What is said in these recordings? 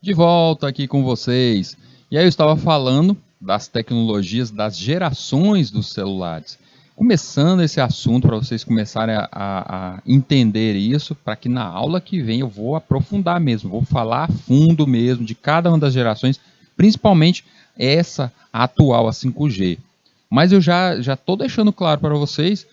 De volta aqui com vocês. E aí eu estava falando das tecnologias, das gerações dos celulares. Começando esse assunto para vocês começarem a entender isso, para que na aula que vem eu vou aprofundar mesmo, vou falar a fundo mesmo de cada uma das gerações, principalmente essa atual, a 5G. Mas eu já estou deixando claro para vocês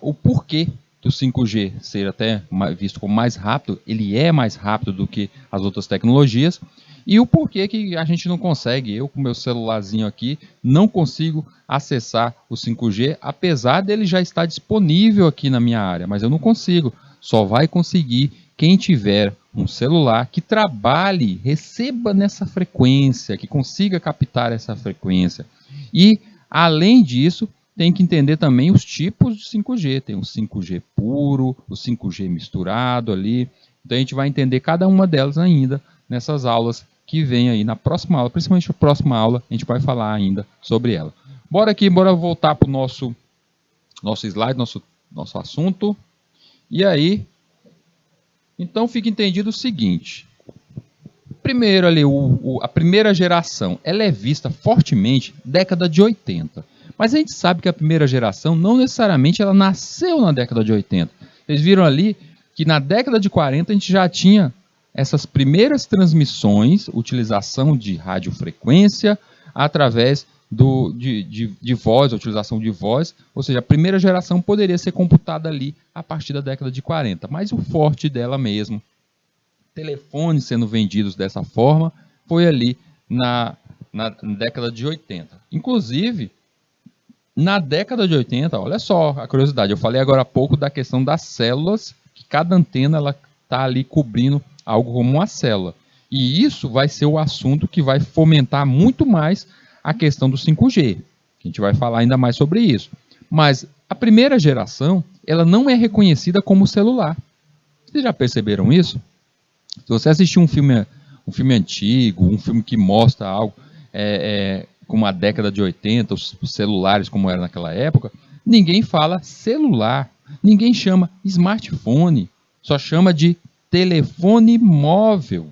o porquê do 5G ser até visto como mais rápido. Ele é mais rápido do que as outras tecnologias. E o porquê que a gente não consegue, eu com meu celularzinho aqui, não consigo acessar o 5G, apesar dele já estar disponível aqui na minha área, mas eu não consigo. Só vai conseguir quem tiver um celular que trabalhe, receba nessa frequência, que consiga captar essa frequência. E, além disso, tem que entender também os tipos de 5G. Tem o 5G puro, o 5G misturado ali. Então a gente vai entender cada uma delas ainda nessas aulas que vem aí na próxima aula, principalmente na próxima aula, a gente vai falar ainda sobre ela. Bora voltar para o nosso slide, nosso assunto. E aí, então fica entendido o seguinte. Primeiro ali, a primeira geração, ela é vista fortemente década de 80. Mas a gente sabe que a primeira geração não necessariamente ela nasceu na década de 80. Vocês viram ali que na década de 40 a gente já tinha essas primeiras transmissões, utilização de radiofrequência através de voz, a utilização de voz, ou seja, a primeira geração poderia ser computada ali a partir da década de 40, mas o forte dela mesmo, telefones sendo vendidos dessa forma, foi ali na década de 80. Inclusive, na década de 80, olha só a curiosidade, eu falei agora há pouco da questão das células, que cada antena ela está ali cobrindo algo como uma célula. E isso vai ser o assunto que vai fomentar muito mais a questão do 5G. A gente vai falar ainda mais sobre isso. Mas a primeira geração, ela não é reconhecida como celular. Vocês já perceberam isso? Se você assistir um filme antigo, um filme que mostra algo como a década de 80, os celulares como era naquela época, ninguém fala celular, ninguém chama smartphone, só chama de telefone móvel.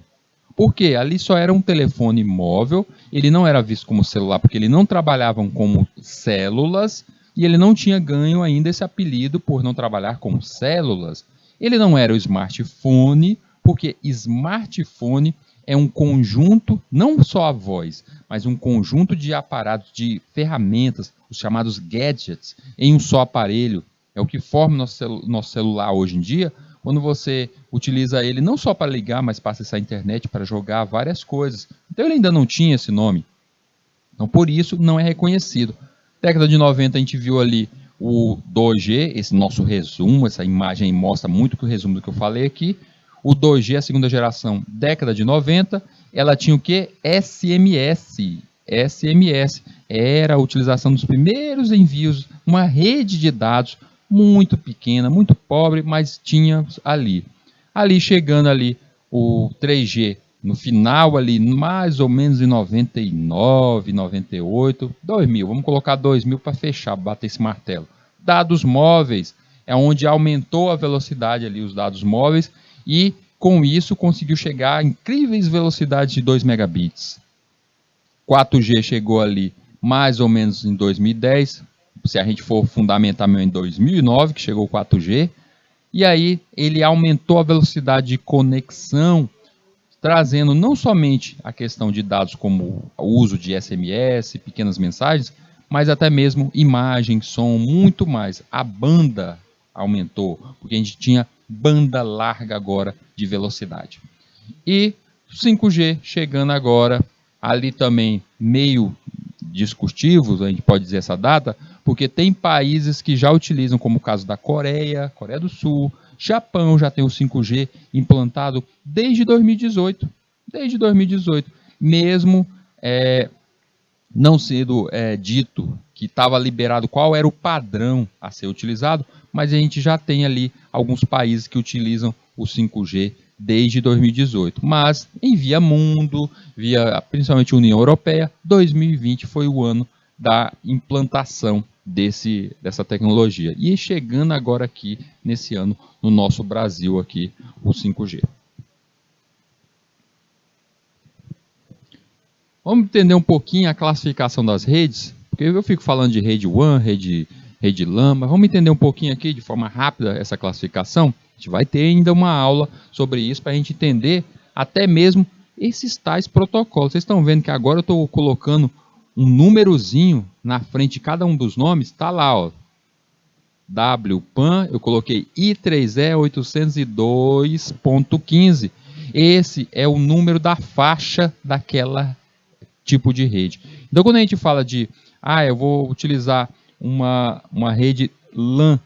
Por quê? Ali só era um telefone móvel, ele não era visto como celular porque ele não trabalhavam como células e ele não tinha ganho ainda esse apelido por não trabalhar com células. Ele não era o smartphone, porque smartphone é um conjunto, não só a voz, mas um conjunto de aparatos, de ferramentas, os chamados gadgets, em um só aparelho. É o que forma nosso celular hoje em dia, quando você utiliza ele não só para ligar, mas para acessar a internet, para jogar várias coisas. Então ele ainda não tinha esse nome. Então por isso não é reconhecido. Década de 90 a gente viu ali o 2G, esse nosso resumo, essa imagem mostra muito que o resumo do que eu falei aqui. O 2G, a segunda geração, década de 90, ela tinha o que? SMS. SMS era a utilização dos primeiros envios, uma rede de dados muito pequena, muito pobre, mas tinha ali. Ali chegando ali o 3G, no final ali, mais ou menos em 99, 98, 2000, vamos colocar 2000 para fechar, bater esse martelo. Dados móveis, é onde aumentou a velocidade ali, os dados móveis, e com isso conseguiu chegar a incríveis velocidades de 2 megabits. 4G chegou ali mais ou menos em 2010, se a gente for fundamentar em 2009, que chegou o 4G, e aí ele aumentou a velocidade de conexão, trazendo não somente a questão de dados como o uso de SMS, pequenas mensagens, mas até mesmo imagem, som, muito mais. A banda aumentou, porque a gente tinha banda larga agora de velocidade. E 5G chegando agora, ali também meio discutível, a gente pode dizer essa data, porque tem países que já utilizam, como o caso da Coreia, Coreia do Sul, Japão já tem o 5G implantado desde 2018. Desde 2018. Mesmo não sendo dito que estava liberado qual era o padrão a ser utilizado, mas a gente já tem ali alguns países que utilizam o 5G desde 2018. Mas em via mundo, principalmente União Europeia, 2020 foi o ano da implantação dessa tecnologia. E chegando agora aqui, nesse ano, no nosso Brasil aqui, o 5G. Vamos entender um pouquinho a classificação das redes, porque eu fico falando de rede WAN, rede LAN, mas vamos entender um pouquinho aqui de forma rápida essa classificação. A gente vai ter ainda uma aula sobre isso para a gente entender até mesmo esses tais protocolos. Vocês estão vendo que agora eu estou colocando um númerozinho na frente de cada um dos nomes, está lá, ó. WPAN, eu coloquei I3E802.15. Esse é o número da faixa daquela tipo de rede. Então, quando a gente fala de, eu vou utilizar uma rede LAN,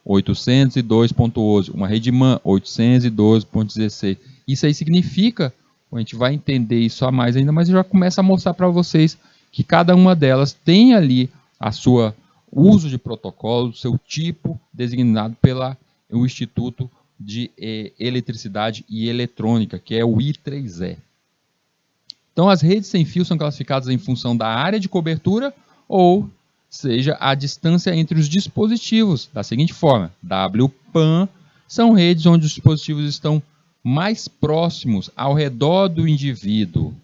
802.11, uma rede MAN 812.16. Isso aí significa, a gente vai entender isso a mais ainda, mas eu já começo a mostrar para vocês que cada uma delas tem ali a sua uso de protocolo, seu tipo designado pelo Instituto de Eletricidade e Eletrônica, que é o I3E. Então, as redes sem fio são classificadas em função da área de cobertura, ou seja, a distância entre os dispositivos, da seguinte forma: WPAN são redes onde os dispositivos estão mais próximos ao redor do indivíduo.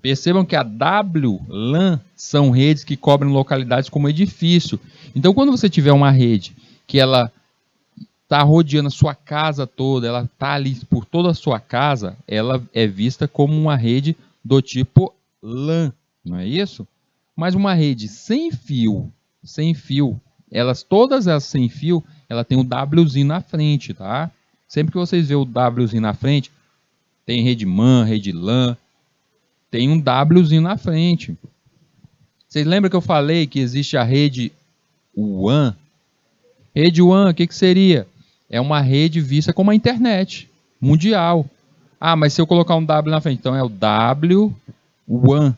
Percebam que a WLAN são redes que cobrem localidades como edifício. Então, quando você tiver uma rede que ela está rodeando a sua casa toda, ela está ali por toda a sua casa, ela é vista como uma rede do tipo LAN, não é isso? Mas uma rede sem fio, todas elas sem fio, ela tem o Wzinho na frente, tá? Sempre que vocês verem o Wzinho na frente, tem rede MAN, rede LAN, tem um Wzinho na frente. Vocês lembram que eu falei que existe a rede WAN? Rede WAN, o que seria? É uma rede vista como a internet mundial. Mas se eu colocar um W na frente, então é o WWAN.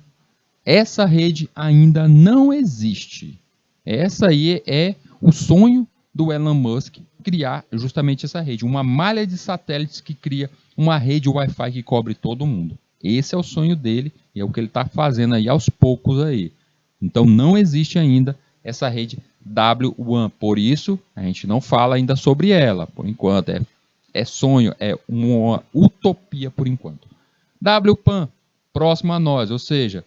Essa rede ainda não existe. Essa aí é o sonho do Elon Musk, criar justamente essa rede. Uma malha de satélites que cria uma rede Wi-Fi que cobre todo mundo. Esse é o sonho dele e é o que ele está fazendo aí aos poucos aí. Então não existe ainda essa rede WWAN. Por isso, a gente não fala ainda sobre ela, por enquanto. É sonho, é uma utopia por enquanto. WPAN, próximo a nós, ou seja,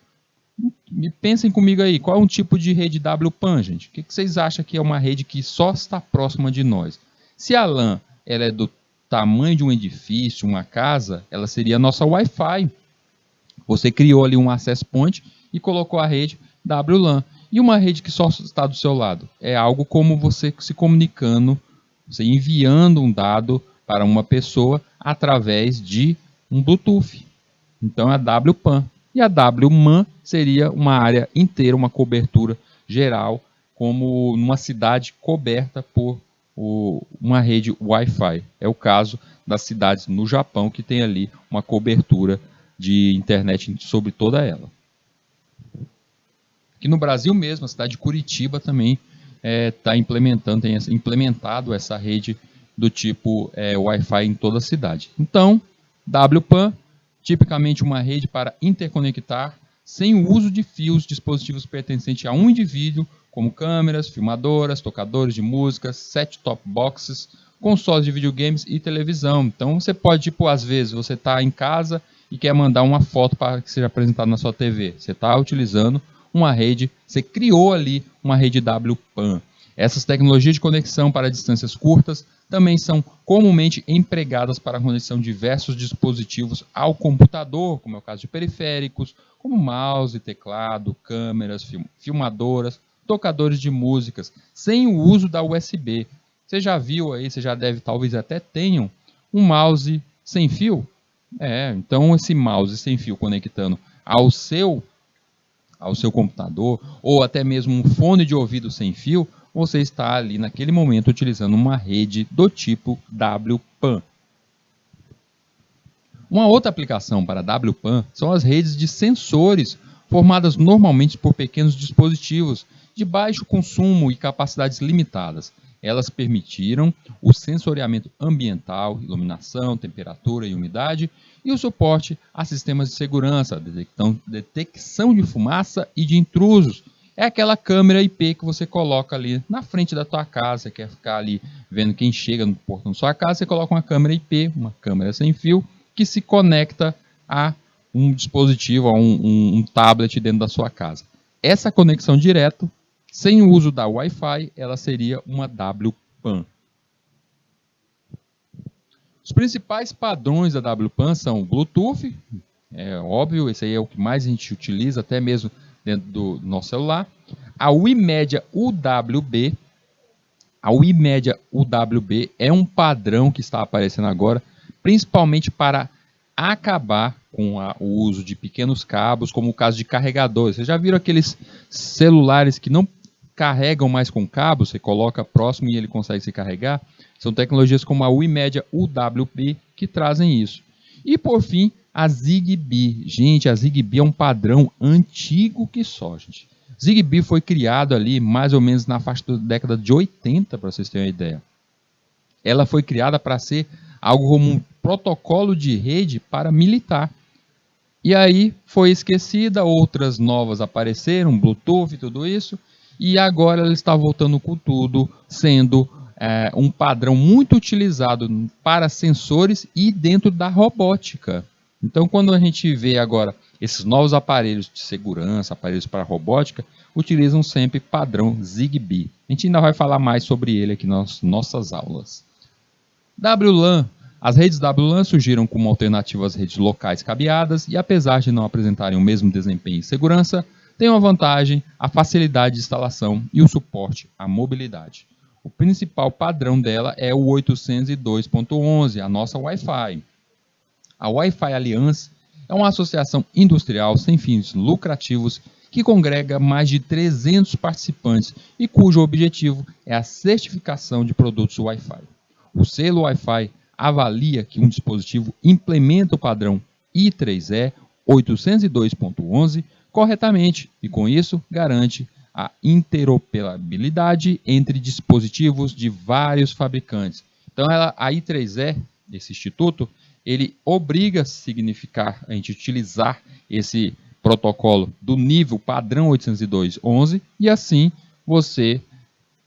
pensem comigo aí, qual é um tipo de rede WPAN, gente? O que vocês acham que é uma rede que só está próxima de nós? Se a LAN ela é do tamanho de um edifício, uma casa, ela seria a nossa Wi-Fi. Você criou ali um access point e colocou a rede WLAN. E uma rede que só está do seu lado? É algo como você se comunicando, você enviando um dado para uma pessoa através de um Bluetooth. Então é a WPAN. E a WMAN seria uma área inteira, uma cobertura geral, como numa cidade coberta por uma rede Wi-Fi. É o caso das cidades no Japão que tem ali uma cobertura de internet sobre toda ela. Aqui no Brasil mesmo, a cidade de Curitiba também tem implementado essa rede do tipo Wi-Fi em toda a cidade. Então, WPAN, tipicamente uma rede para interconectar, sem o uso de fios, dispositivos pertencentes a um indivíduo, como câmeras, filmadoras, tocadores de músicas, set-top boxes, consoles de videogames e televisão. Então você pode, às vezes, você está em casa e quer mandar uma foto para que seja apresentada na sua TV. Você está utilizando uma rede, você criou ali uma rede WPAN. Essas tecnologias de conexão para distâncias curtas também são comumente empregadas para a conexão de diversos dispositivos ao computador, como é o caso de periféricos, como mouse, teclado, câmeras, filmadoras, tocadores de músicas, sem o uso da USB. Você já viu aí, você já deve, talvez até tenham, um mouse sem fio? Então esse mouse sem fio conectando ao seu computador, ou até mesmo um fone de ouvido sem fio, você está ali naquele momento utilizando uma rede do tipo WPAN. Uma outra aplicação para WPAN são as redes de sensores, formadas normalmente por pequenos dispositivos de baixo consumo e capacidades limitadas. Elas permitiram o sensoriamento ambiental, iluminação, temperatura e umidade, e o suporte a sistemas de segurança, detecção de fumaça e de intrusos. É aquela câmera IP que você coloca ali na frente da tua casa, você quer ficar ali vendo quem chega no portão da sua casa, você coloca uma câmera IP, uma câmera sem fio, que se conecta a um dispositivo, um tablet dentro da sua casa. Essa conexão direta, sem o uso da Wi-Fi, ela seria uma WPAN. Os principais padrões da WPAN são o Bluetooth, é óbvio, esse aí é o que mais a gente utiliza, até mesmo dentro do nosso celular. A WiMedia UWB. A WiMedia UWB é um padrão que está aparecendo agora, principalmente para acabar com o uso de pequenos cabos, como o caso de carregadores. Vocês já viram aqueles celulares que não carregam mais com cabo? Você coloca próximo e ele consegue se carregar? São tecnologias como a WiMedia UWB que trazem isso. E por fim, a Zigbee. Gente, a Zigbee é um padrão antigo que só, gente. Zigbee foi criado ali mais ou menos na faixa da década de 80, para vocês terem uma ideia. Ela foi criada para ser algo como um protocolo de rede para militar. E aí foi esquecida, outras novas apareceram, Bluetooth e tudo isso, e agora ela está voltando com tudo, sendo um padrão muito utilizado para sensores e dentro da robótica. Então, quando a gente vê agora esses novos aparelhos de segurança, aparelhos para robótica, utilizam sempre padrão Zigbee. A gente ainda vai falar mais sobre ele aqui nas nossas aulas. WLAN. As redes WLAN surgiram como alternativa às redes locais cabeadas e, apesar de não apresentarem o mesmo desempenho e segurança, têm uma vantagem, a facilidade de instalação e o suporte à mobilidade. O principal padrão dela é o 802.11, a nossa Wi-Fi. A Wi-Fi Alliance é uma associação industrial sem fins lucrativos que congrega mais de 300 participantes e cujo objetivo é a certificação de produtos Wi-Fi. O selo Wi-Fi avalia que um dispositivo implementa o padrão I3E 802.11 corretamente e, com isso, garante a interoperabilidade entre dispositivos de vários fabricantes. Então, a I3E, esse instituto, ele obriga a significar, a gente utilizar esse protocolo do nível padrão 802.11 e assim você,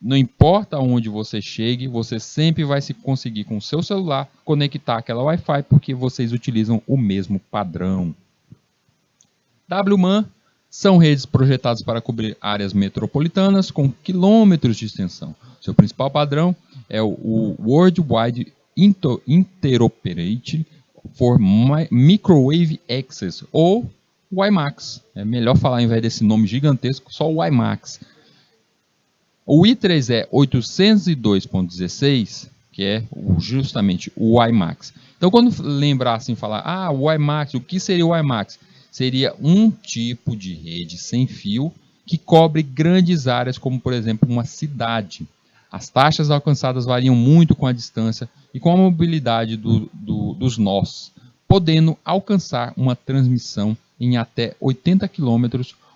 não importa onde você chegue, você sempre vai se conseguir com o seu celular conectar aquela Wi-Fi porque vocês utilizam o mesmo padrão. WMAN são redes projetadas para cobrir áreas metropolitanas com quilômetros de extensão. Seu principal padrão é o World Wide Interoperability for Microwave Access, ou WiMAX. É melhor falar, ao invés desse nome gigantesco, só o WiMAX. O I3E 802.16, que é justamente o WiMAX. Então, quando lembrar assim, falar, o WiMAX, o que seria o WiMAX? Seria um tipo de rede sem fio que cobre grandes áreas, como por exemplo uma cidade. As taxas alcançadas variam muito com a distância e com a mobilidade dos nós, podendo alcançar uma transmissão em até 80 km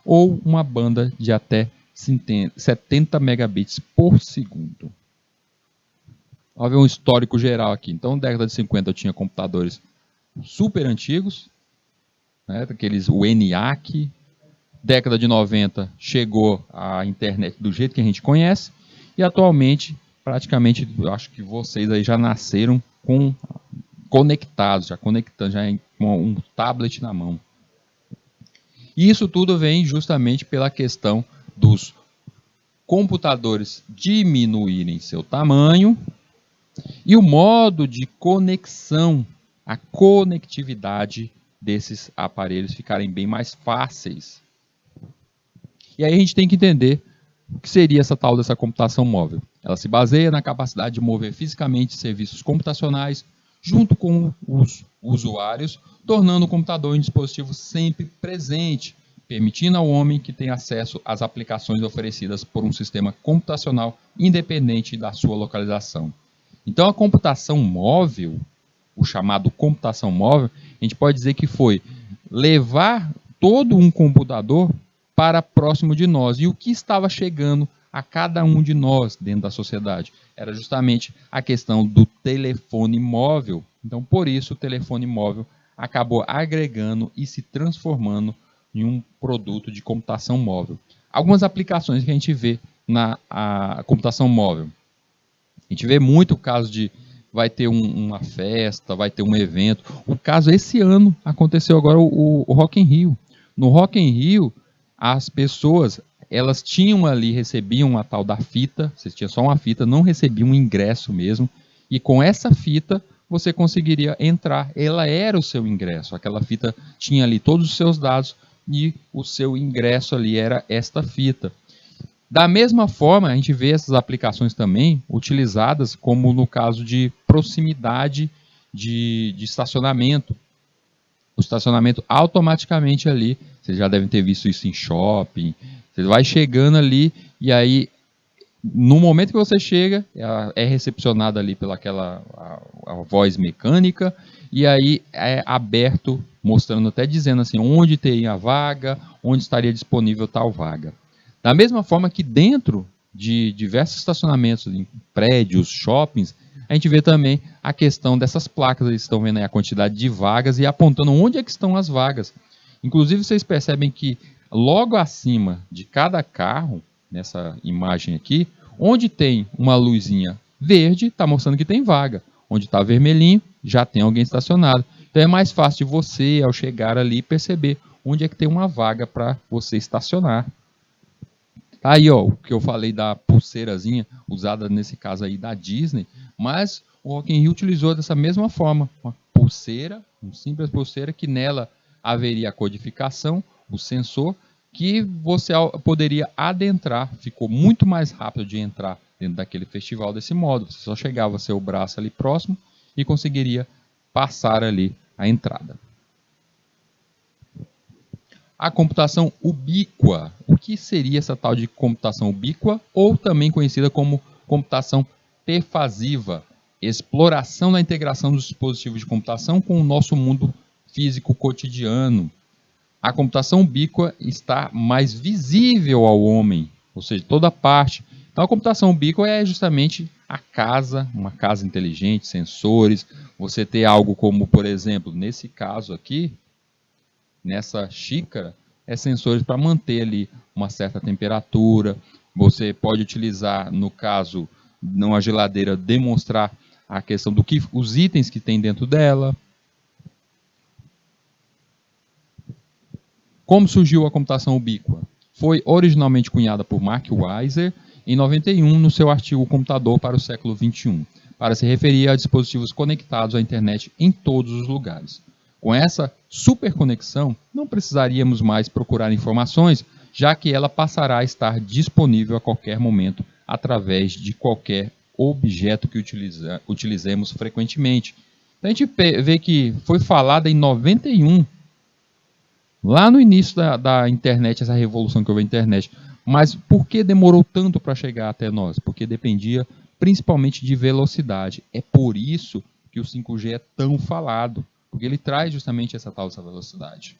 ou uma banda de até 70 megabits por segundo. Vamos ver um histórico geral aqui. Então, na década de 50 eu tinha computadores super antigos, né, aqueles o ENIAC. Década de 90 chegou a internet do jeito que a gente conhece e atualmente praticamente eu acho que vocês aí já nasceram conectados, já com um tablet na mão. E isso tudo vem justamente pela questão dos computadores diminuírem seu tamanho e o modo de conexão, a conectividade desses aparelhos ficarem bem mais fáceis. E aí a gente tem que entender o que seria essa tal dessa computação móvel. Ela se baseia na capacidade de mover fisicamente serviços computacionais junto com os usuários, tornando o computador um dispositivo sempre presente, permitindo ao homem que tenha acesso às aplicações oferecidas por um sistema computacional independente da sua localização. Então a computação móvel, o chamado computação móvel, a gente pode dizer que foi levar todo um computador para próximo de nós. E o que estava chegando a cada um de nós dentro da sociedade? Era justamente a questão do telefone móvel. Então, por isso, o telefone móvel acabou agregando e se transformando em um produto de computação móvel. Algumas aplicações que a gente vê na computação móvel. A gente vê muito o caso de vai ter uma festa, vai ter um evento. O caso, esse ano, aconteceu agora o Rock in Rio. No Rock in Rio, as pessoas, elas tinham ali, recebiam a tal da fita, você tinha só uma fita, não recebia um ingresso mesmo, e com essa fita você conseguiria entrar. Ela era o seu ingresso, aquela fita tinha ali todos os seus dados e o seu ingresso ali era esta fita. Da mesma forma, a gente vê essas aplicações também utilizadas como no caso de proximidade de estacionamento. O estacionamento automaticamente ali, vocês já devem ter visto isso em shopping, você vai chegando ali e aí no momento que você chega, é recepcionada ali pela a voz mecânica e aí é aberto, mostrando até dizendo assim, onde teria a vaga, onde estaria disponível tal vaga. Da mesma forma que dentro de diversos estacionamentos, em prédios, shoppings, a gente vê também a questão dessas placas, eles estão vendo aí a quantidade de vagas e apontando onde é que estão as vagas. Inclusive, vocês percebem que logo acima de cada carro, nessa imagem aqui, onde tem uma luzinha verde, está mostrando que tem vaga. Onde está vermelhinho, já tem alguém estacionado. Então é mais fácil de você, ao chegar ali, perceber onde é que tem uma vaga para você estacionar. Tá aí, ó, o que eu falei da pulseirazinha, usada nesse caso aí da Disney, mas o Rock in Rio utilizou dessa mesma forma, uma pulseira, uma simples pulseira, que nela haveria a codificação, o sensor, que você poderia adentrar, ficou muito mais rápido de entrar dentro daquele festival desse modo, você só chegava seu braço ali próximo e conseguiria passar ali a entrada. A computação ubíqua. O que seria essa tal de computação ubíqua, ou também conhecida como computação pervasiva? Exploração da integração dos dispositivos de computação com o nosso mundo físico cotidiano. A computação ubíqua está mais visível ao homem, ou seja, toda parte. Então a computação ubíqua é justamente a casa, uma casa inteligente, sensores. Você ter algo como, por exemplo, nesse caso aqui, nessa xícara, é sensores para manter ali uma certa temperatura. Você pode utilizar, no caso, numa geladeira, demonstrar a questão do que os itens que tem dentro dela. Como surgiu a computação ubíqua? Foi originalmente cunhada por Mark Weiser em 91 no seu artigo Computador para o século XXI, para se referir a dispositivos conectados à internet em todos os lugares. Com essa superconexão, não precisaríamos mais procurar informações, já que ela passará a estar disponível a qualquer momento através de qualquer objeto que utilizemos frequentemente. Então a gente vê que foi falada em 91, lá no início da internet, essa revolução que houve na internet. Mas por que demorou tanto para chegar até nós? Porque dependia principalmente de velocidade. É por isso que o 5G é tão falado, porque ele traz justamente essa tal velocidade.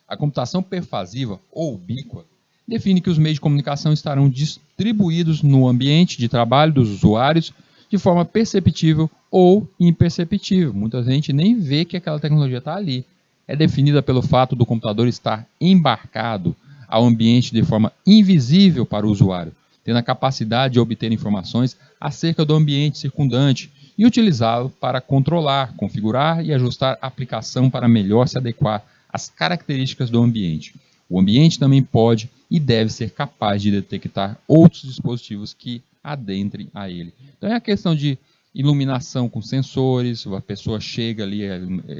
A computação pervasiva ou ubíqua define que os meios de comunicação estarão distribuídos no ambiente de trabalho dos usuários de forma perceptível ou imperceptível. Muita gente nem vê que aquela tecnologia está ali. É definida pelo fato do computador estar embarcado ao ambiente de forma invisível para o usuário, tendo a capacidade de obter informações acerca do ambiente circundante e utilizá-lo para controlar, configurar e ajustar a aplicação para melhor se adequar às características do ambiente. O ambiente também pode e deve ser capaz de detectar outros dispositivos que adentrem a ele. Então é a questão de iluminação com sensores, a pessoa chega ali,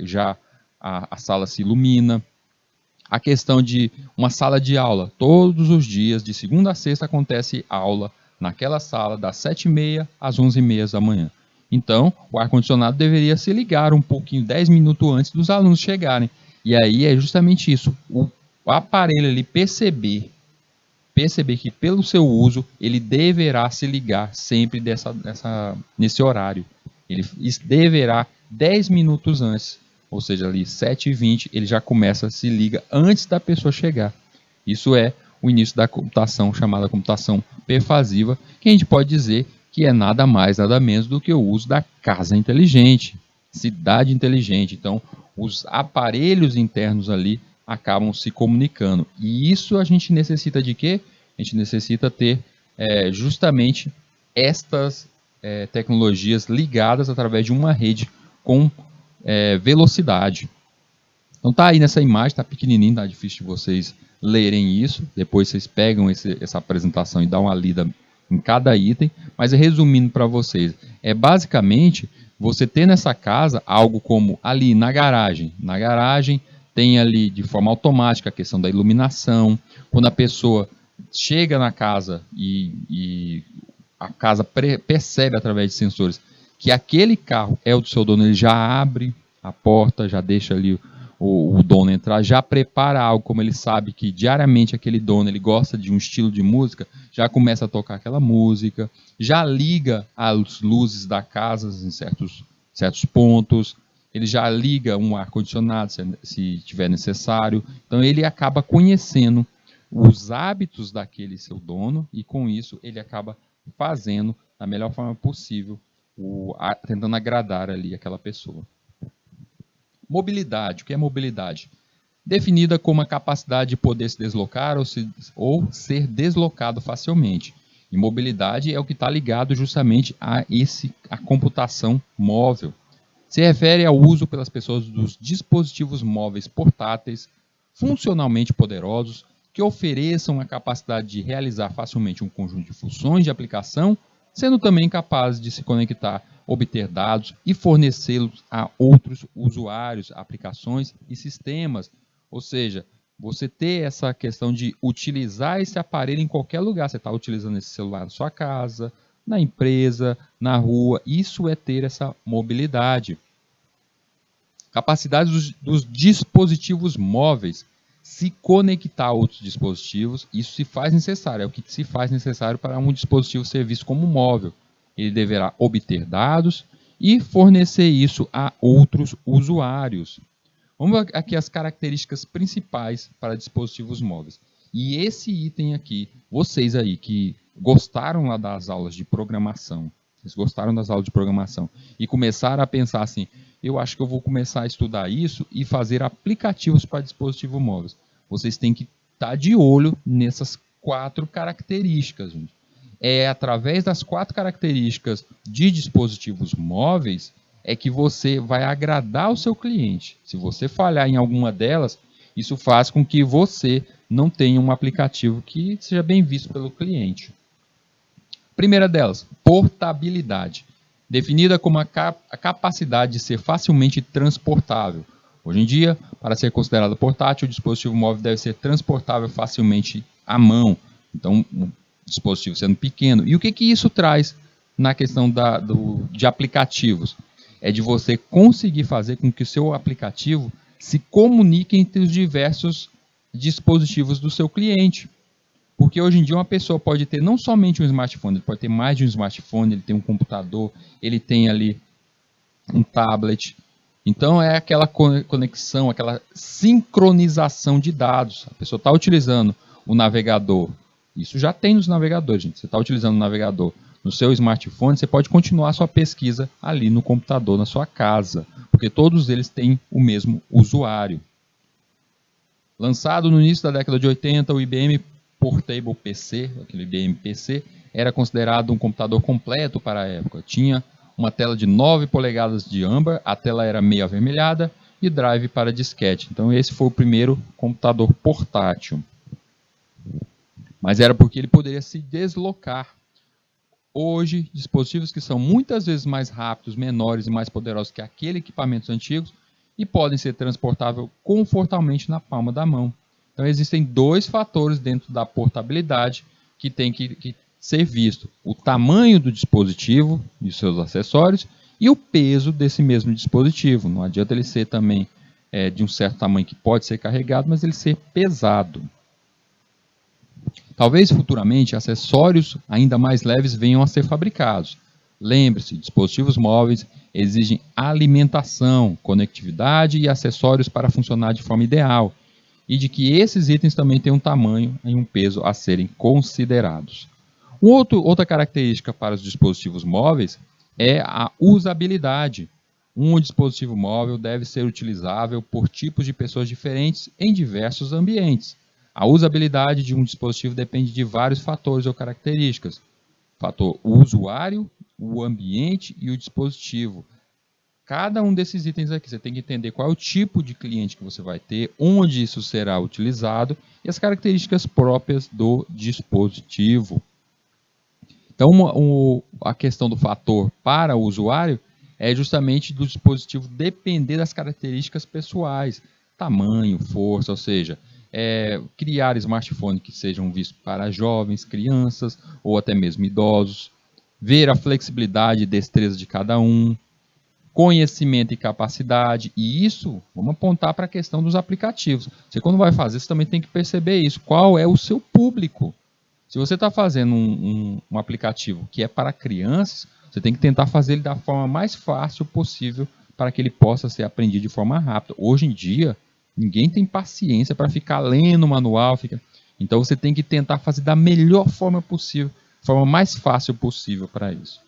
já a sala se ilumina. A questão de uma sala de aula, todos os dias, de segunda a sexta, acontece aula naquela sala, das 7h30 às 11h30 da manhã. Então, o ar-condicionado deveria se ligar um pouquinho, 10 minutos antes dos alunos chegarem. E aí é justamente isso, o aparelho ali perceber que pelo seu uso, ele deverá se ligar sempre nesse horário. Ele deverá 10 minutos antes, ou seja, ali 7h20, ele já começa, se liga antes da pessoa chegar. Isso é o início da computação, chamada computação pervasiva, que a gente pode dizer que é nada mais, nada menos do que o uso da casa inteligente, cidade inteligente. Então, os aparelhos internos ali acabam se comunicando. E isso a gente necessita de quê? A gente necessita ter justamente estas tecnologias ligadas através de uma rede com velocidade. Então tá aí nessa imagem, tá pequenininho, tá difícil de vocês lerem isso. Depois vocês pegam essa apresentação e dão uma lida em cada item. Mas resumindo para vocês, basicamente você ter nessa casa algo como ali na garagem. Na garagem tem ali de forma automática a questão da iluminação. Quando a pessoa chega na casa e a casa percebe através de sensores que aquele carro é o do seu dono, ele já abre a porta, já deixa ali o dono entrar, já prepara algo, como ele sabe que diariamente aquele dono ele gosta de um estilo de música, já começa a tocar aquela música, já liga as luzes da casa em certos pontos, ele já liga um ar-condicionado se tiver necessário. Então ele acaba conhecendo os hábitos daquele seu dono e com isso ele acaba fazendo da melhor forma possível, tentando agradar ali aquela pessoa. Mobilidade. O que é mobilidade? Definida como a capacidade de poder se deslocar ou ser deslocado facilmente. E mobilidade é o que está ligado justamente a computação móvel. Se refere ao uso pelas pessoas dos dispositivos móveis portáteis, funcionalmente poderosos, que ofereçam a capacidade de realizar facilmente um conjunto de funções de aplicação, sendo também capazes de se conectar, obter dados e fornecê-los a outros usuários, aplicações e sistemas. Ou seja, você ter essa questão de utilizar esse aparelho em qualquer lugar. Você está utilizando esse celular na sua casa, na empresa, na rua. Isso é ter essa mobilidade. Capacidade dos dispositivos móveis se conectar a outros dispositivos. Isso se faz necessário, é o que se faz necessário para um dispositivo ser visto como móvel. Ele deverá obter dados e fornecer isso a outros usuários. Vamos ver aqui as características principais para dispositivos móveis. E esse item aqui, vocês aí que gostaram lá das aulas de programação, vocês gostaram das aulas de programação e começaram a pensar assim, eu acho que eu vou começar a estudar isso e fazer aplicativos para dispositivos móveis. Vocês têm que estar de olho nessas 4 características, gente. É através das 4 características de dispositivos móveis é que você vai agradar o seu cliente. Se você falhar em alguma delas, isso faz com que você não tenha um aplicativo que seja bem visto pelo cliente. Primeira delas, portabilidade. Definida como a capacidade de ser facilmente transportável. Hoje em dia, para ser considerado portátil, o dispositivo móvel deve ser transportável facilmente à mão. Então, o dispositivo sendo pequeno. E o que isso traz na questão de aplicativos? É de você conseguir fazer com que o seu aplicativo se comunique entre os diversos dispositivos do seu cliente. Porque hoje em dia uma pessoa pode ter não somente um smartphone, ele pode ter mais de um smartphone, ele tem um computador, ele tem ali um tablet. Então é aquela conexão, aquela sincronização de dados. A pessoa está utilizando o navegador. Isso já tem nos navegadores, gente. Você está utilizando o navegador no seu smartphone, você pode continuar a sua pesquisa ali no computador, na sua casa. Porque todos eles têm o mesmo usuário. Lançado no início da década de 80, o IBM Portable PC, aquele IBM PC, era considerado um computador completo para a época. Tinha uma tela de 9 polegadas de âmbar, a tela era meio avermelhada e drive para disquete. Então esse foi o primeiro computador portátil. Mas era porque ele poderia se deslocar. Hoje, dispositivos que são muitas vezes mais rápidos, menores e mais poderosos que aqueles equipamentos antigos e podem ser transportáveis confortavelmente na palma da mão. Então existem 2 fatores dentro da portabilidade que tem que ser visto. O tamanho do dispositivo e seus acessórios e o peso desse mesmo dispositivo. Não adianta ele ser também de um certo tamanho que pode ser carregado, mas ele ser pesado. Talvez futuramente acessórios ainda mais leves venham a ser fabricados. Lembre-se, dispositivos móveis exigem alimentação, conectividade e acessórios para funcionar de forma ideal, e de que esses itens também têm um tamanho e um peso a serem considerados. Outra característica para os dispositivos móveis é a usabilidade. Um dispositivo móvel deve ser utilizável por tipos de pessoas diferentes em diversos ambientes. A usabilidade de um dispositivo depende de vários fatores ou características. Fator usuário, o ambiente e o dispositivo. Cada um desses itens aqui, você tem que entender qual é o tipo de cliente que você vai ter, onde isso será utilizado e as características próprias do dispositivo. Então, a questão do fator para o usuário é justamente do dispositivo depender das características pessoais, tamanho, força, ou seja, criar smartphones que sejam vistos para jovens, crianças ou até mesmo idosos, ver a flexibilidade e destreza de cada um, conhecimento e capacidade, e isso, vamos apontar para a questão dos aplicativos. Você quando vai fazer, você também tem que perceber isso, qual é o seu público. Se você está fazendo um aplicativo que é para crianças, você tem que tentar fazer ele da forma mais fácil possível para que ele possa ser aprendido de forma rápida. Hoje em dia, ninguém tem paciência para ficar lendo o manual. Então você tem que tentar fazer da melhor forma possível, forma mais fácil possível para isso.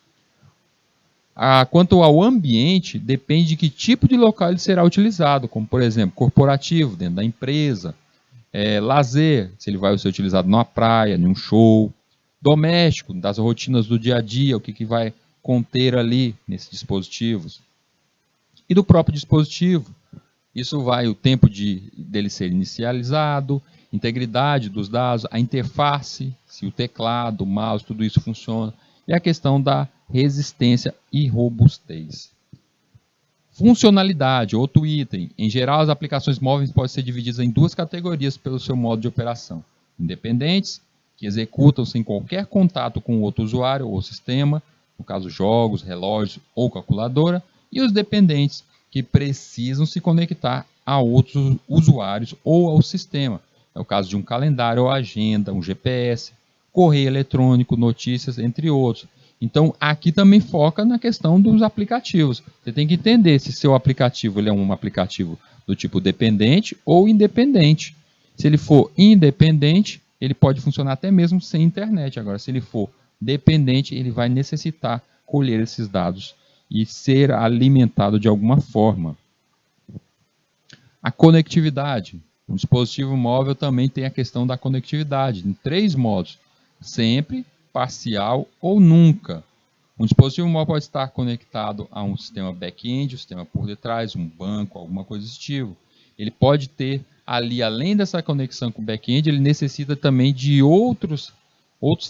Quanto ao ambiente, depende de que tipo de local ele será utilizado, como por exemplo, corporativo, dentro da empresa, lazer, se ele vai ser utilizado numa praia, num show, doméstico, das rotinas do dia a dia, o que vai conter ali nesses dispositivos. E do próprio dispositivo, isso vai o tempo dele ser inicializado, integridade dos dados, a interface, se o teclado, o mouse, tudo isso funciona, e a questão da resistência e robustez. Funcionalidade, outro item. Em geral, as aplicações móveis podem ser divididas em duas categorias pelo seu modo de operação. Independentes, que executam sem qualquer contato com o outro usuário ou sistema, no caso jogos, relógios ou calculadora, e os dependentes, que precisam se conectar a outros usuários ou ao sistema. É o caso de um calendário ou agenda, um GPS, correio eletrônico, notícias, entre outros. Então, aqui também foca na questão dos aplicativos. Você tem que entender se seu aplicativo ele é um aplicativo do tipo dependente ou independente. Se ele for independente, ele pode funcionar até mesmo sem internet. Agora, se ele for dependente, ele vai necessitar colher esses dados e ser alimentado de alguma forma. A conectividade. Um dispositivo móvel também tem a questão da conectividade, em 3 modos. Sempre, parcial ou nunca. Um dispositivo móvel pode estar conectado a um sistema back-end, um sistema por detrás, um banco, alguma coisa desse tipo. Ele pode ter ali, além dessa conexão com o back-end, ele necessita também de outros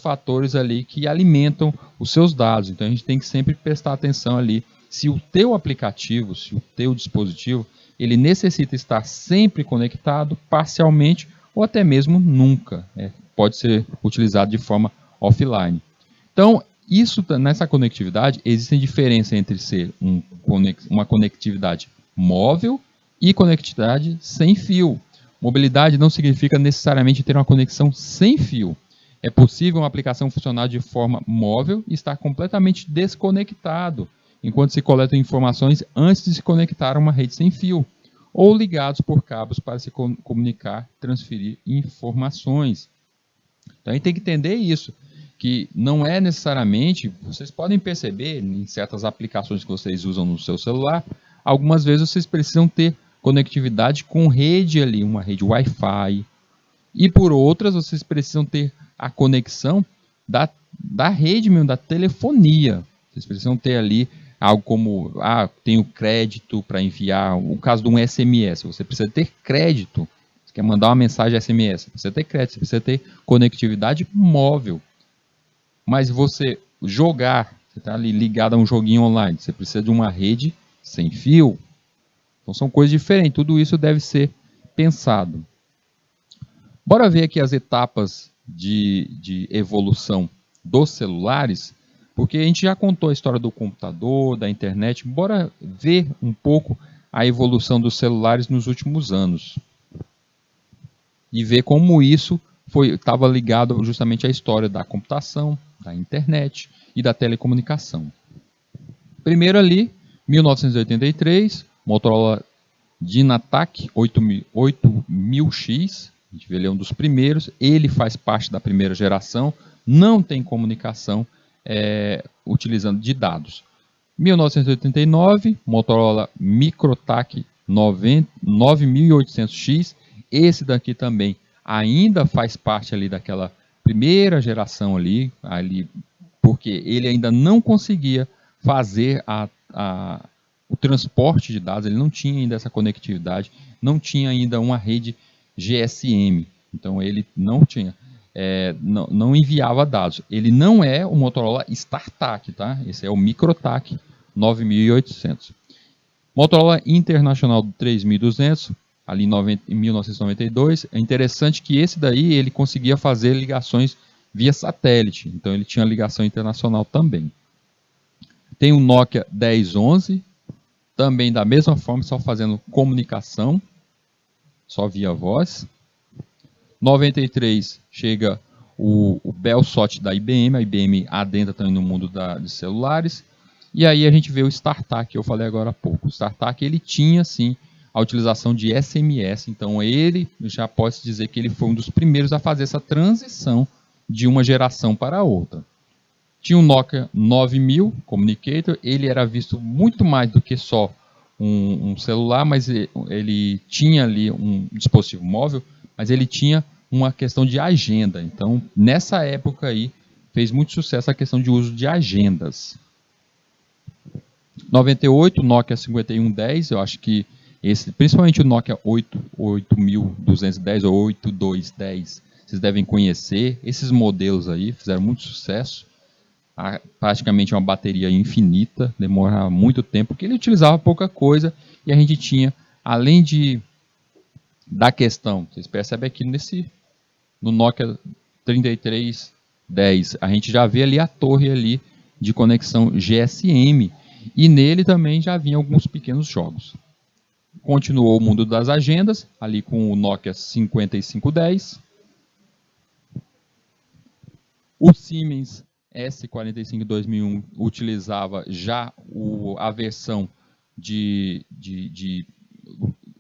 fatores ali que alimentam os seus dados. Então a gente tem que sempre prestar atenção ali se o teu aplicativo, se o teu dispositivo, ele necessita estar sempre conectado, parcialmente ou até mesmo nunca. Pode ser utilizado de forma offline. Então, nessa conectividade, existem diferenças entre ser uma conectividade móvel e conectividade sem fio. Mobilidade não significa necessariamente ter uma conexão sem fio. É possível uma aplicação funcionar de forma móvel e estar completamente desconectado, enquanto se coletam informações antes de se conectar a uma rede sem fio, ou ligados por cabos para se comunicar, transferir informações. Então a gente tem que entender isso, que não é necessariamente, vocês podem perceber em certas aplicações que vocês usam no seu celular, algumas vezes vocês precisam ter conectividade com rede ali, uma rede Wi-Fi, e por outras vocês precisam ter a conexão da rede mesmo, da telefonia. Vocês precisam ter ali algo como, tenho crédito para enviar, o caso de um SMS, você precisa ter crédito. Você quer mandar uma mensagem SMS, você precisa ter crédito, você precisa ter conectividade móvel. Mas você jogar, você está ali ligado a um joguinho online, você precisa de uma rede sem fio. Então são coisas diferentes, tudo isso deve ser pensado. Bora ver aqui as etapas de evolução dos celulares, porque a gente já contou a história do computador, da internet, bora ver um pouco a evolução dos celulares nos últimos anos. E ver como isso estava ligado justamente à história da computação, da internet e da telecomunicação. Primeiro ali, 1983, Motorola Dynatac 8000X, a gente vê ele é um dos primeiros, ele faz parte da primeira geração, não tem comunicação utilizando de dados. 1989, Motorola Microtac 9800X, esse daqui também ainda faz parte ali daquela primeira geração ali porque ele ainda não conseguia fazer o transporte de dados, ele não tinha ainda essa conectividade, não tinha ainda uma rede GSM, então ele não tinha, não enviava dados. Ele não é o Motorola StarTAC, tá? Esse é o MicroTAC 9800. Motorola Internacional 3200, ali em 1992, é interessante que esse daí ele conseguia fazer ligações via satélite, então ele tinha ligação internacional também. Tem o Nokia 1011, também da mesma forma, só fazendo comunicação, só via voz. 93 chega o Bellsot da IBM, a IBM adentra também no mundo de celulares. E aí a gente vê o StarTAC, que eu falei agora há pouco. O StarTAC ele tinha sim a utilização de SMS, então ele já pode-se dizer que ele foi um dos primeiros a fazer essa transição de uma geração para a outra. Tinha o Nokia 9000 Communicator, ele era visto muito mais do que só um celular, mas ele tinha ali um dispositivo móvel, mas ele tinha uma questão de agenda. Então, nessa época aí, fez muito sucesso a questão de uso de agendas. 98, Nokia 5110, eu acho que principalmente o Nokia 8210 ou 8210, vocês devem conhecer. Esses modelos aí fizeram muito sucesso. Praticamente uma bateria infinita, demora muito tempo, porque ele utilizava pouca coisa e a gente tinha, além da questão, vocês percebem aqui no Nokia 3310, a gente já vê ali a torre ali de conexão GSM e nele também já vinha alguns pequenos jogos. Continuou o mundo das agendas, ali com o Nokia 5510, o Siemens S45 2001 utilizava já a versão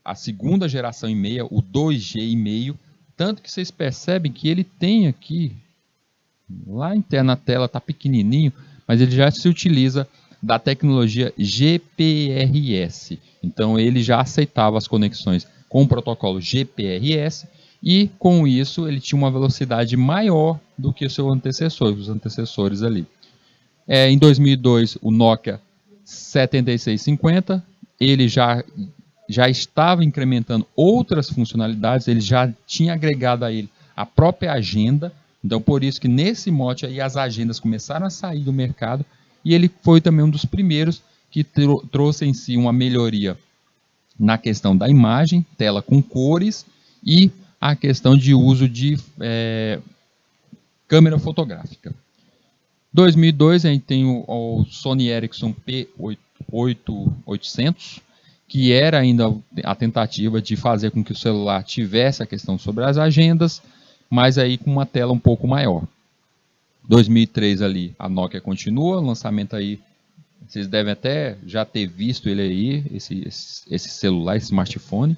a segunda geração e meia, o 2G e meio, tanto que vocês percebem que ele tem aqui, lá interna na tela está pequenininho, mas ele já se utiliza da tecnologia GPRS. Então ele já aceitava as conexões com o protocolo GPRS e com isso ele tinha uma velocidade maior do que os antecessores ali. Em 2002 o Nokia 7650, ele já estava incrementando outras funcionalidades, ele já tinha agregado a ele a própria agenda, então por isso que nesse mote aí as agendas começaram a sair do mercado e ele foi também um dos primeiros que trouxe em si uma melhoria na questão da imagem, tela com cores e a questão de uso de câmera fotográfica. 2002 a gente tem o Sony Ericsson P8800, que era ainda a tentativa de fazer com que o celular tivesse a questão sobre as agendas, mas aí com uma tela um pouco maior. 2003 ali a Nokia continua, o lançamento aí, vocês devem até já ter visto ele aí, esse celular, esse smartphone.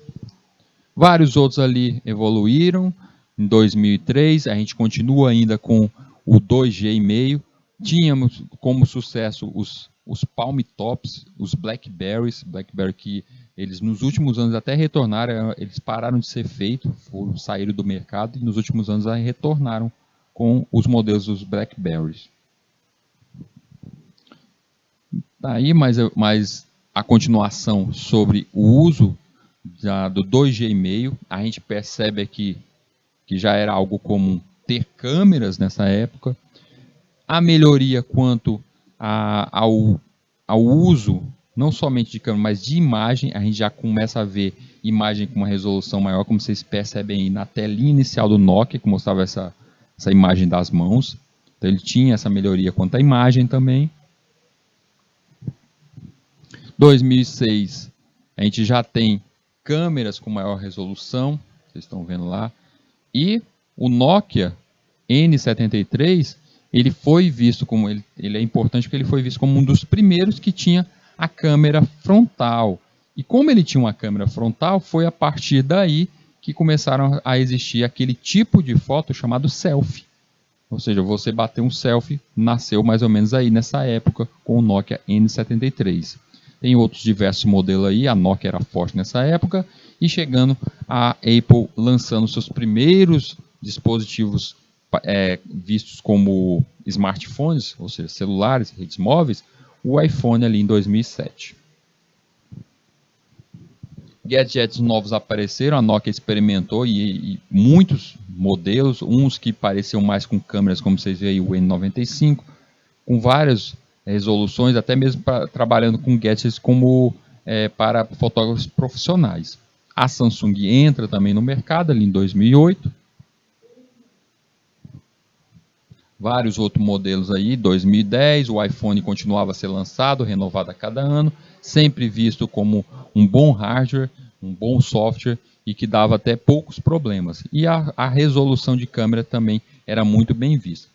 Vários outros ali evoluíram. Em 2003 a gente continua ainda com o 2G e meio. Tínhamos como sucesso os Palm Tops, os BlackBerry que eles nos últimos anos até retornaram, eles pararam de ser feitos, saíram do mercado e nos últimos anos retornaram com os modelos dos BlackBerry. Daí, mas a continuação sobre o uso do 2G e meio, a gente percebe aqui que já era algo comum ter câmeras nessa época. A melhoria quanto ao uso, não somente de câmera, mas de imagem, a gente já começa a ver imagem com uma resolução maior, como vocês percebem aí na telinha inicial do Nokia, que mostrava essa imagem das mãos. Então ele tinha essa melhoria quanto à imagem também. 2006, a gente já tem câmeras com maior resolução, vocês estão vendo lá. E o Nokia N73, ele foi visto como, ele é importante porque ele foi visto como um dos primeiros que tinha a câmera frontal. E como ele tinha uma câmera frontal, foi a partir daí que começaram a existir aquele tipo de foto chamado selfie. Ou seja, você bater um selfie, nasceu mais ou menos aí nessa época com o Nokia N73. Tem outros diversos modelos aí, a Nokia era forte nessa época, e chegando a Apple lançando seus primeiros dispositivos vistos como smartphones, ou seja, celulares, redes móveis, o iPhone ali em 2007. Gadgets novos apareceram, a Nokia experimentou e muitos modelos, uns que pareciam mais com câmeras, como vocês veem aí, o N95, com várias resoluções, até mesmo trabalhando com gadgets como para fotógrafos profissionais. A Samsung entra também no mercado ali em 2008. Vários outros modelos aí, 2010, o iPhone continuava a ser lançado, renovado a cada ano, sempre visto como um bom hardware, um bom software e que dava até poucos problemas. E a resolução de câmera também era muito bem vista.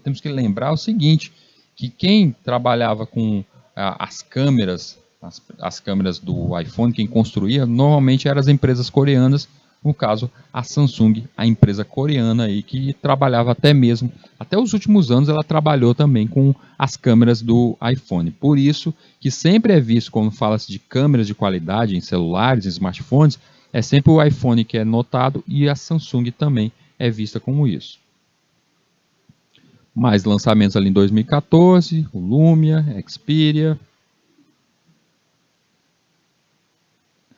Temos que lembrar o seguinte, que quem trabalhava com as câmeras, as câmeras do iPhone, quem construía, normalmente eram as empresas coreanas, no caso, a Samsung, a empresa coreana aí que trabalhava até os últimos anos ela trabalhou também com as câmeras do iPhone. Por isso que sempre é visto quando fala-se de câmeras de qualidade em celulares, em smartphones, é sempre o iPhone que é notado e a Samsung também é vista como isso. Mais lançamentos ali em 2014, o Lumia, Xperia.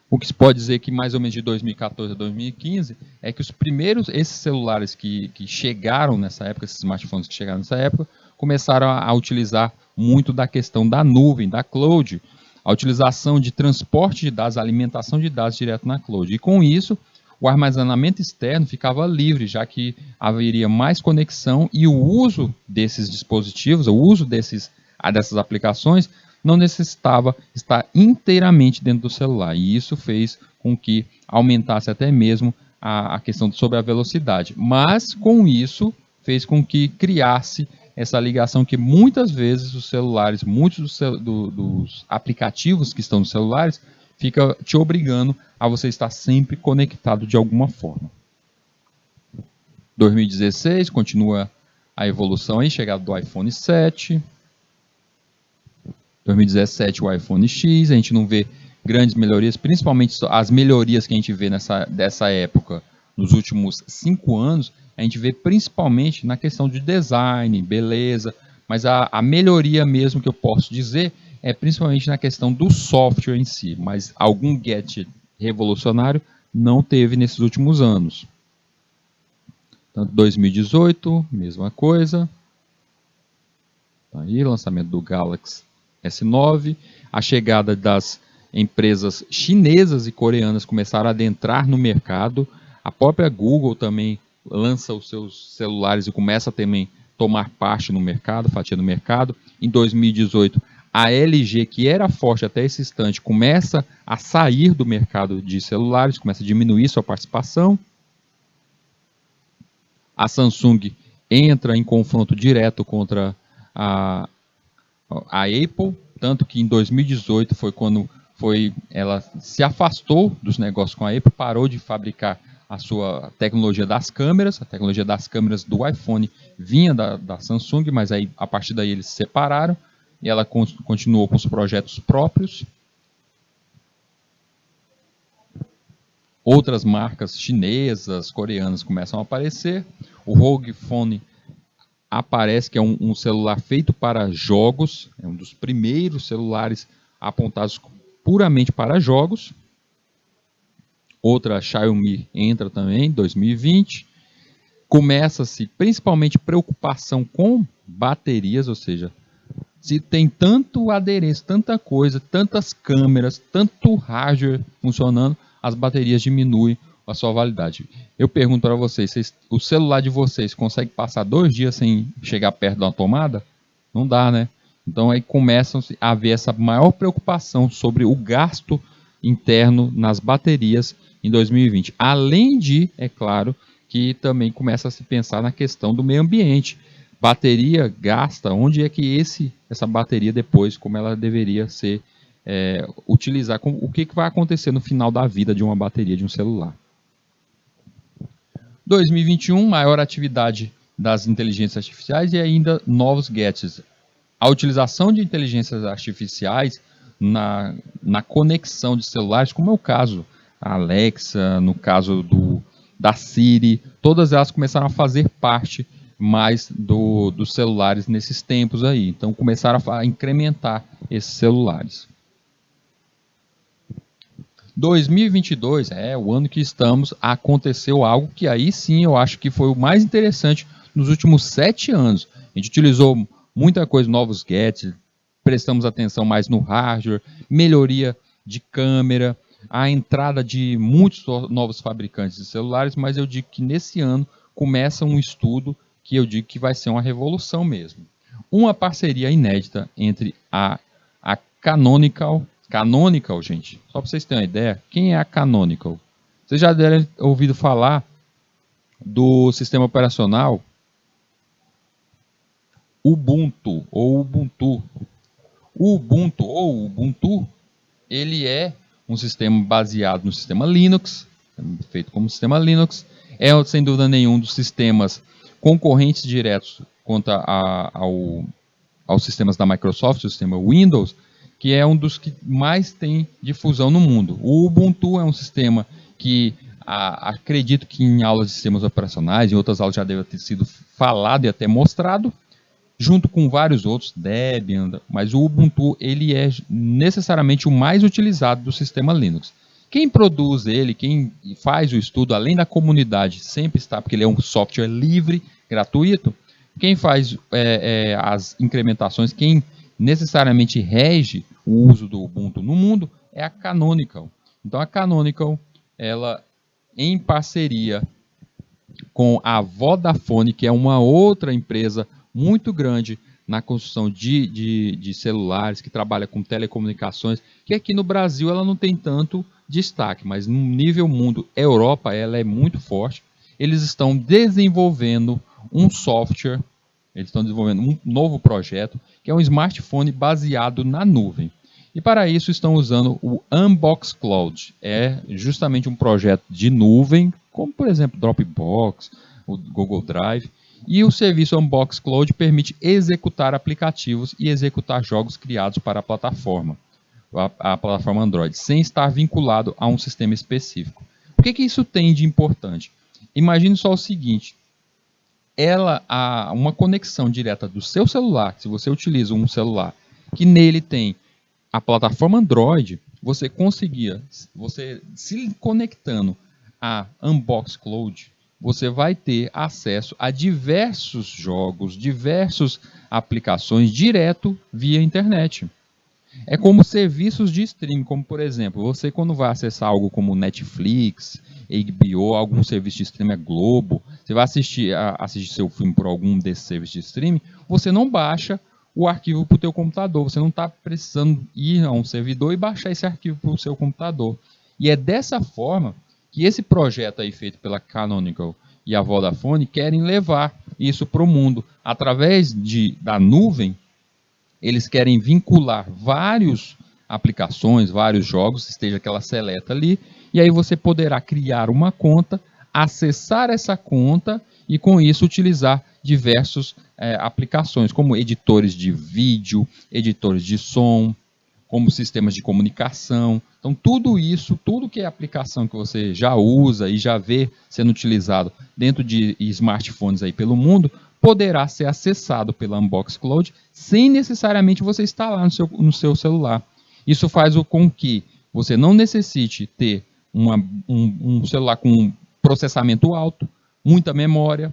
O que se pode dizer que mais ou menos de 2014 a 2015 é que esses celulares que chegaram nessa época, esses smartphones que chegaram nessa época, começaram a utilizar muito da questão da nuvem, da cloud, a utilização de transporte de dados, a alimentação de dados direto na cloud. E com isso, o armazenamento externo ficava livre, já que haveria mais conexão e o uso desses dispositivos, o uso dessas aplicações, não necessitava estar inteiramente dentro do celular. E isso fez com que aumentasse até mesmo a questão sobre a velocidade. Mas, com isso, fez com que criasse essa ligação que muitas vezes os celulares, muitos dos aplicativos que estão nos celulares, fica te obrigando a você estar sempre conectado de alguma forma. 2016, continua a evolução aí, chegada do iPhone 7. 2017 o iPhone X, a gente não vê grandes melhorias, principalmente as melhorias que a gente vê dessa época, nos últimos 5 anos, a gente vê principalmente na questão de design, beleza, mas a melhoria mesmo que eu posso dizer é principalmente na questão do software em si, mas algum gadget revolucionário não teve nesses últimos anos. Tanto 2018, mesma coisa. Tá aí, lançamento do Galaxy S9, a chegada das empresas chinesas e coreanas começaram a adentrar no mercado, a própria Google também lança os seus celulares e começa a também tomar parte no mercado, fatia no mercado. Em 2018, a LG, que era forte até esse instante, começa a sair do mercado de celulares, começa a diminuir sua participação. A Samsung entra em confronto direto contra a Apple, tanto que em 2018 foi quando ela se afastou dos negócios com a Apple, parou de fabricar a sua tecnologia das câmeras, a tecnologia das câmeras do iPhone vinha da Samsung, mas aí, a partir daí eles se separaram e ela continuou com os projetos próprios. Outras marcas chinesas, coreanas começam a aparecer. O ROG Phone aparece que é um celular feito para jogos, é um dos primeiros celulares apontados puramente para jogos. Outra, Xiaomi, entra também em 2020. Começa-se principalmente preocupação com baterias, ou seja, se tem tanto adereço, tanta coisa, tantas câmeras, tanto hardware funcionando, as baterias diminuem a sua validade. Eu pergunto para vocês, o celular de vocês consegue passar 2 dias sem chegar perto de uma tomada? Não dá, né? Então aí começam a haver essa maior preocupação sobre o gasto interno nas baterias em 2020. Além de, é claro, que também começa a se pensar na questão do meio ambiente. Bateria gasta, onde é que essa bateria depois, como ela deveria ser utilizar, o que vai acontecer no final da vida de uma bateria de um celular. 2021, maior atividade das inteligências artificiais e ainda novos gadgets. A utilização de inteligências artificiais na conexão de celulares, como é o caso da Alexa, no caso da Siri, todas elas começaram a fazer parte mais dos celulares nesses tempos aí. Então começaram a incrementar esses celulares. 2022 é o ano que estamos, aconteceu algo que aí sim eu acho que foi o mais interessante nos últimos 7 anos. A gente utilizou muita coisa, novos gadgets, prestamos atenção mais no hardware, melhoria de câmera, a entrada de muitos novos fabricantes de celulares, mas eu digo que nesse ano começa um estudo que eu digo que vai ser uma revolução mesmo. Uma parceria inédita entre a Canonical, gente, só para vocês terem uma ideia, quem é a Canonical? Vocês já devem ter ouvido falar do sistema operacional Ubuntu ou Ubuntu. O Ubuntu, ele é um sistema baseado no sistema Linux, feito como sistema Linux, é sem dúvida nenhum dos sistemas concorrentes diretos contra aos sistemas da Microsoft, o sistema Windows, que é um dos que mais tem difusão no mundo. O Ubuntu é um sistema que acredito que em aulas de sistemas operacionais, em outras aulas já deve ter sido falado e até mostrado, junto com vários outros, Debian, mas o Ubuntu ele é necessariamente o mais utilizado do sistema Linux. Quem produz ele, quem faz o estudo, além da comunidade, sempre está, porque ele é um software livre, gratuito, quem faz as incrementações, quem necessariamente rege o uso do Ubuntu no mundo é a Canonical. Então a Canonical, ela em parceria com a Vodafone, que é uma outra empresa muito grande na construção de celulares, que trabalha com telecomunicações, que aqui no Brasil ela não tem tanto destaque, mas no nível mundo, Europa, ela é muito forte. Eles estão desenvolvendo um software, eles estão desenvolvendo um novo projeto, que é um smartphone baseado na nuvem. E para isso estão usando o Unbox Cloud. É justamente um projeto de nuvem, como por exemplo Dropbox, o Google Drive. E o serviço Unbox Cloud permite executar aplicativos e executar jogos criados para a plataforma Android, sem estar vinculado a um sistema específico. O que isso tem de importante? Imagine só o seguinte, uma conexão direta do seu celular, se você utiliza um celular que nele tem a plataforma Android, você se conectando a Unbox Cloud, você vai ter acesso a diversos jogos, diversas aplicações direto via internet. É como serviços de streaming, como por exemplo, você quando vai acessar algo como Netflix, HBO, algum serviço de streaming, Globo, você vai assistir seu filme por algum desses serviços de streaming, você não baixa o arquivo para o teu computador, você não está precisando ir a um servidor e baixar esse arquivo para o seu computador. E é dessa forma que esse projeto aí feito pela Canonical e a Vodafone querem levar isso para o mundo. Através da nuvem, eles querem vincular várias aplicações, vários jogos, esteja aquela seleta ali, e aí você poderá criar uma conta, acessar essa conta e com isso utilizar diversas aplicações, como editores de vídeo, editores de som, como sistemas de comunicação. Então tudo isso, tudo que é aplicação que você já usa e já vê sendo utilizado dentro de smartphones aí pelo mundo, poderá ser acessado pela Unbox Cloud sem necessariamente você estar lá no seu celular. Isso faz com que você não necessite ter um celular com processamento alto, muita memória.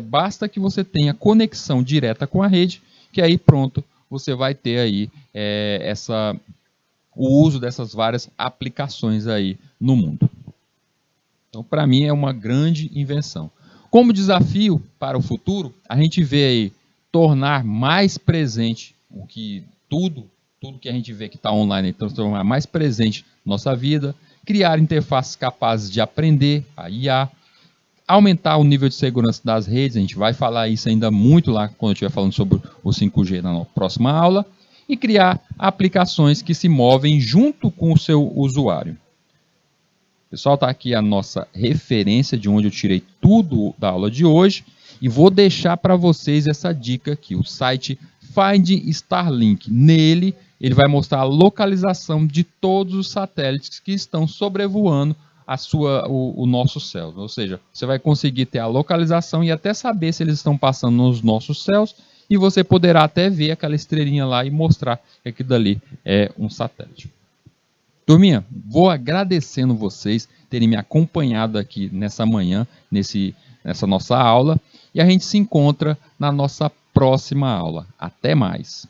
Basta que você tenha conexão direta com a rede, que aí pronto, você vai ter aí o uso dessas várias aplicações aí no mundo. Então, para mim, é uma grande invenção. Como desafio para o futuro, a gente vê aí tornar mais presente o que tudo que a gente vê que está online, transformar mais presente na nossa vida, criar interfaces capazes de aprender, a IA, aumentar o nível de segurança das redes, a gente vai falar isso ainda muito lá quando eu estiver falando sobre o 5G na próxima aula, e criar aplicações que se movem junto com o seu usuário. Pessoal, está aqui a nossa referência de onde eu tirei tudo da aula de hoje e vou deixar para vocês essa dica aqui, o site Find Starlink. Nele, ele vai mostrar a localização de todos os satélites que estão sobrevoando o nosso céu. Ou seja, você vai conseguir ter a localização e até saber se eles estão passando nos nossos céus, e você poderá até ver aquela estrelinha lá e mostrar que aquilo dali é um satélite. Turminha, vou agradecendo vocês terem me acompanhado aqui nessa manhã, nessa nossa aula, e a gente se encontra na nossa próxima aula. Até mais!